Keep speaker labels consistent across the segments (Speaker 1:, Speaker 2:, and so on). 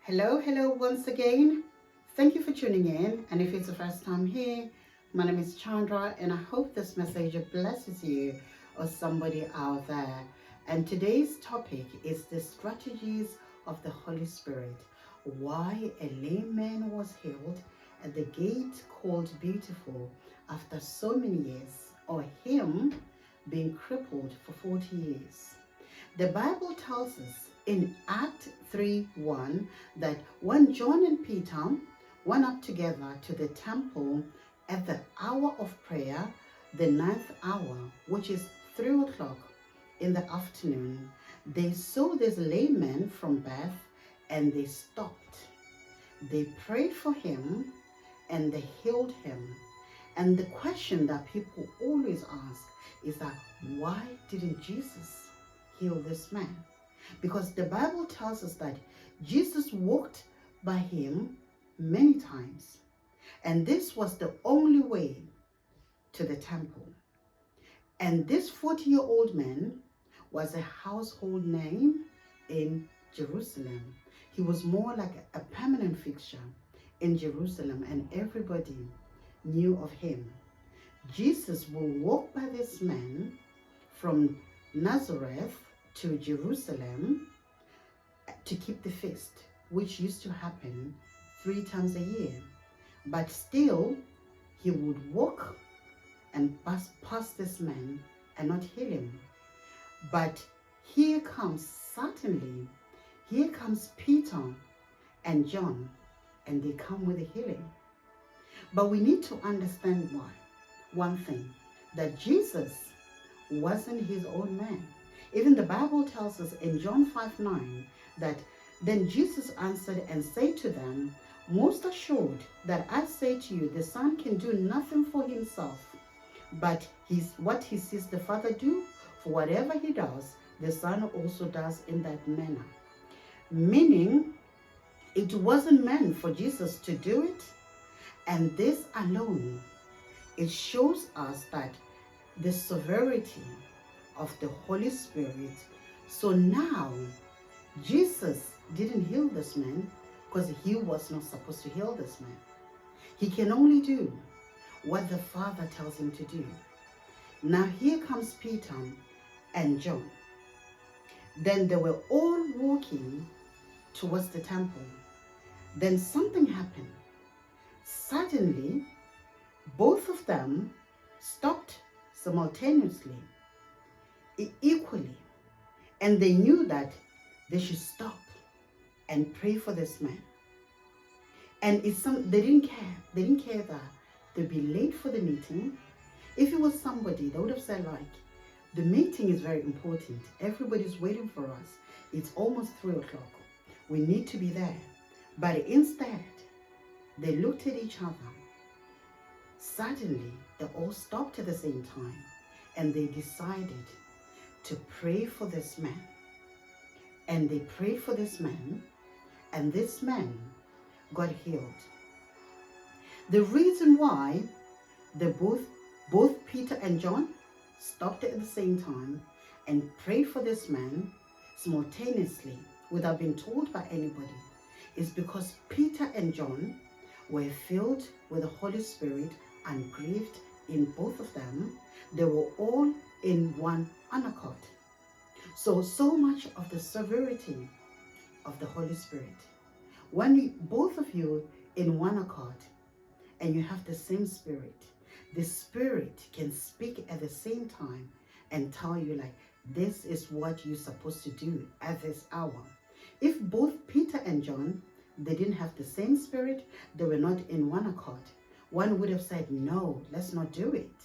Speaker 1: Hello once again. Thank you for tuning in. And if it's the first time here, my name is Chandra, and I hope this message blesses you or somebody out there. And today's topic is the strategies of the Holy Spirit. Why a lame man was healed at the gate called Beautiful after so many years, or him being crippled for 40 years. The Bible tells us in Act 3:1 that when John and Peter went up together to the temple at the hour of prayer, the ninth hour, which is 3 o'clock in the afternoon, they saw this lame man from birth and they stopped. They prayed for him and they healed him. And the question that people always ask is that why didn't Jesus heal this man? Because the Bible tells us that Jesus walked by him many times, and this was the only way to the temple. And this 40-year-old man was a household name in Jerusalem. He was more like a permanent fixture in Jerusalem, and everybody knew of him. Jesus will walk by this man from Nazareth to Jerusalem to keep the feast, which used to happen 3 times a year. But still, he would walk and pass this man and not heal him. But here comes Peter and John, and they come with a healing. But we need to understand one thing, that Jesus wasn't his own man. Even the Bible tells us in John 5:9 that then Jesus answered and said to them, most assured that I say to you, the Son can do nothing for himself, but what he sees the Father do, for whatever he does, the Son also does in that manner. Meaning, it wasn't meant for Jesus to do it, and this alone, it shows us that the severity of the Holy Spirit. So now, Jesus didn't heal this man because he was not supposed to heal this man. He can only do what the Father tells him to do. Now here comes Peter and John. Then they were all walking towards the temple. Then something happened. Suddenly, both of them stopped simultaneously, equally, and they knew that they should stop and pray for this man. And they didn't care. They didn't care that they'd be late for the meeting. If it was somebody, they would have said the meeting is very important. Everybody's waiting for us. It's almost 3 o'clock. We need to be there. But instead, they looked at each other. Suddenly, they all stopped at the same time, and they decided to pray for this man. And they prayed for this man, and this man got healed. The reason why they both Peter and John stopped at the same time and prayed for this man simultaneously without being told by anybody is because Peter and John were filled with the Holy Spirit and grieved in both of them. They were all in one accord. So much of the severity of the Holy Spirit. When both of you in one accord and you have the same spirit, the Spirit can speak at the same time and tell you this is what you're supposed to do at this hour. If both Peter and John, they didn't have the same spirit, they were not in one accord, one would have said, no, let's not do it.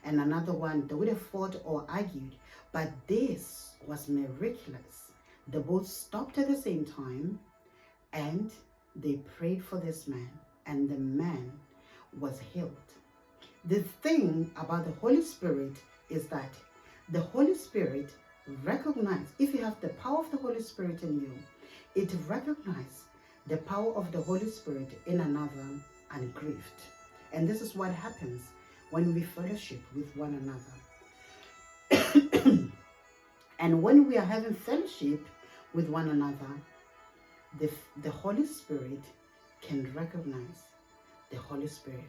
Speaker 1: And another one, they would have fought or argued. But this was miraculous. They both stopped at the same time and they prayed for this man, and the man was healed. The thing about the Holy Spirit is that the Holy Spirit recognizes, if you have the power of the Holy Spirit in you, it recognizes the power of the Holy Spirit in another and grieved. And this is what happens when we fellowship with one another. And when we are having fellowship with one another, the Holy Spirit can recognize the Holy Spirit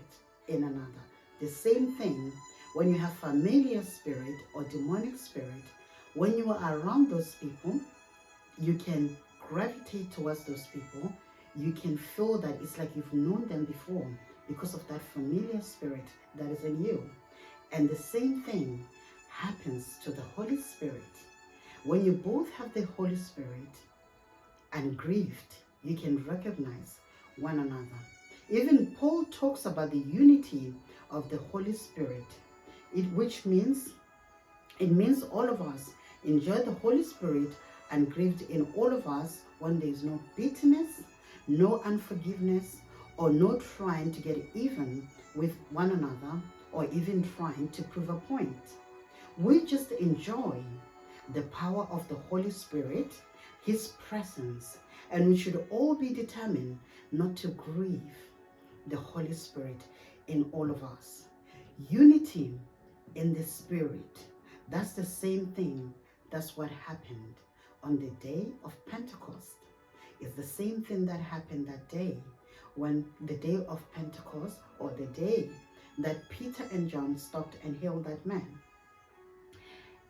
Speaker 1: in another. The same thing when you have familiar spirit or demonic spirit, when you are around those people, you can gravitate towards those people. You can feel that it's like you've known them before because of that familiar spirit that is in you. And the same thing happens to the Holy Spirit. When you both have the Holy Spirit and grieved, you can recognize one another. Even Paul talks about the unity of the Holy Spirit, which means all of us enjoy the Holy Spirit and grieved in all of us when there is no bitterness, no unforgiveness, or no trying to get even with one another, or even trying to prove a point. We just enjoy the power of the Holy Spirit, His presence, and we should all be determined not to grieve the Holy Spirit in all of us. Unity in the Spirit, that's the same thing. That's what happened on the day of Pentecost. It's the same thing that happened that day, when the day of Pentecost, or the day that Peter and John stopped and healed that man.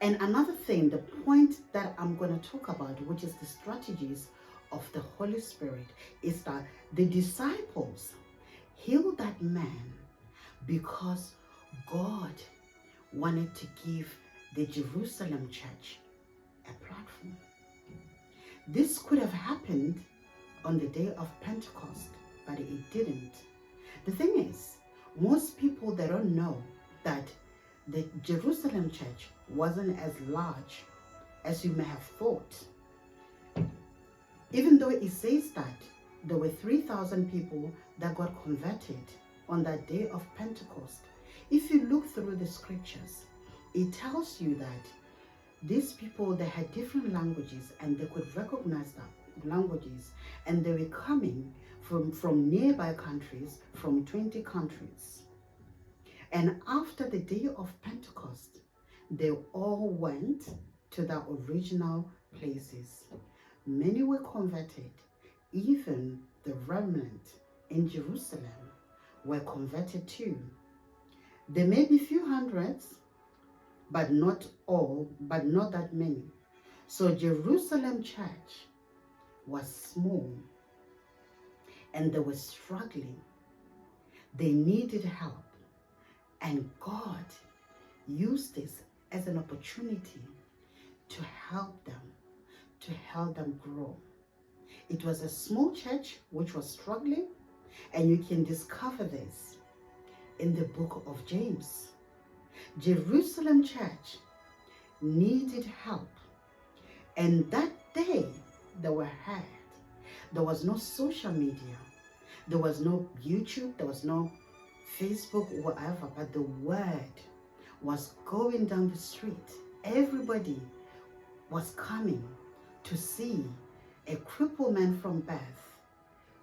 Speaker 1: And another thing, the point that I'm going to talk about, which is the strategies of the Holy Spirit, is that the disciples healed that man because God wanted to give the Jerusalem church a platform. This could have happened on the day of Pentecost, but it didn't. The thing is, most people, they don't know that the Jerusalem church wasn't as large as you may have thought. Even though it says that there were 3,000 people that got converted on that day of Pentecost, if you look through the scriptures, it tells you that these people, they had different languages and they could recognize the languages, and they were coming from nearby countries, from 20 countries. And after the day of Pentecost, they all went to their original places. Many were converted. Even the remnant in Jerusalem were converted too. There may be few hundreds, but not that many. So Jerusalem church was small and they were struggling. They needed help. And God used this as an opportunity to help them grow. It was a small church which was struggling, and you can discover this in the book of James. Jerusalem church needed help, and that day they were heard. There was no social media, there was no YouTube, there was no Facebook, whatever, but the word was going down the street. Everybody was coming to see a crippled man from birth,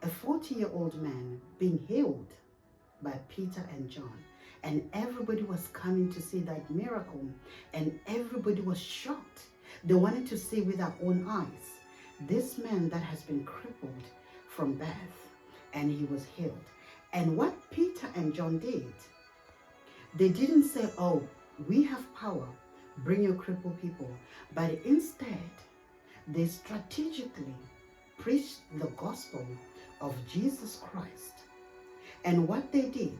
Speaker 1: a 40-year-old man being healed by Peter and John. And everybody was coming to see that miracle, and everybody was shocked. They wanted to see with their own eyes this man that has been crippled from birth, and he was healed. And what Peter and John did, they didn't say, oh, we have power, bring your crippled people. But instead, they strategically preached the gospel of Jesus Christ. And what they did,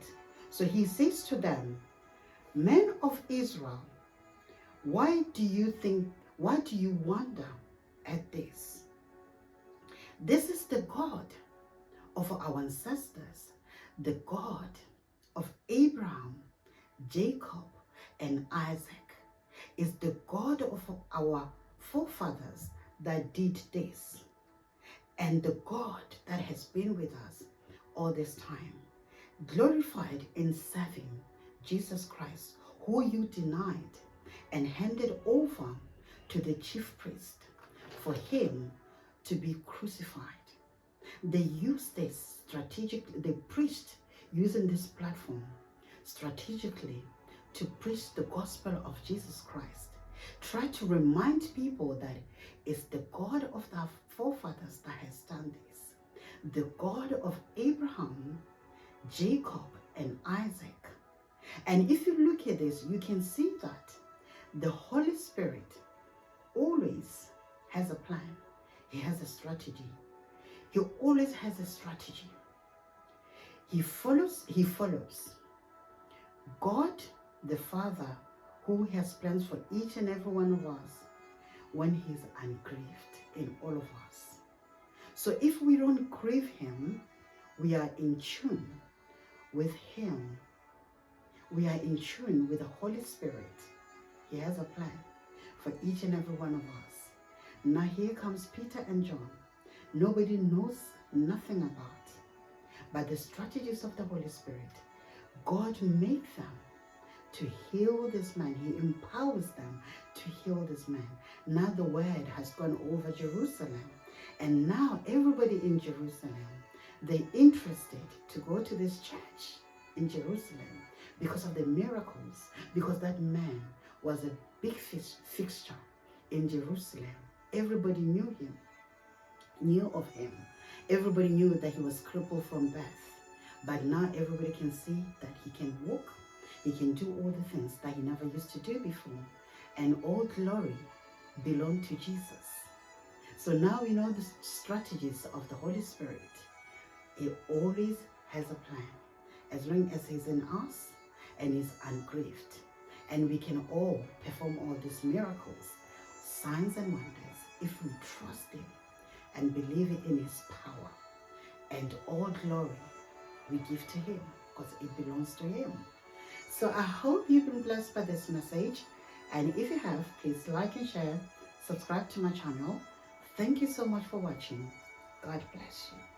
Speaker 1: so he says to them, men of Israel, why do you wonder at this? This is the God of our ancestors, the God of Abraham, Jacob, and Isaac, is the God of our forefathers that did this, and the God that has been with us all this time, glorified in serving Jesus Christ, who you denied and handed over to the chief priest for him to be crucified. They used this strategically, they preached using this platform strategically to preach the gospel of Jesus Christ. Try to remind people that it's the God of our forefathers that has done this. The God of Abraham, Jacob, and Isaac. And if you look at this, you can see that the Holy Spirit always has a plan. He has a strategy. He always has a strategy. He follows. God, the Father, who has plans for each and every one of us when he's ungrieved in all of us. So if we don't grieve him, we are in tune with him. We are in tune with the Holy Spirit. He has a plan for each and every one of us. Now here comes Peter and John. Nobody knows nothing about. But the strategies of the Holy Spirit, God made them to heal this man. He empowers them to heal this man. Now the word has gone over Jerusalem. And now everybody in Jerusalem, they're interested to go to this church in Jerusalem because of the miracles, because that man was a big fixture in Jerusalem. Everybody knew him, knew of him. Everybody knew that he was crippled from birth. But now everybody can see that he can walk. He can do all the things that he never used to do before. And all glory belonged to Jesus. So now we know the strategies of the Holy Spirit. He always has a plan. As long as he's in us and he's ungrieved. And we can all perform all these miracles, signs and wonders, if we trust him and believe it in his power. And all glory we give to him because it belongs to him. So I hope you've been blessed by this message. And if you have, please like and share. Subscribe to my channel. Thank you so much for watching. God bless you.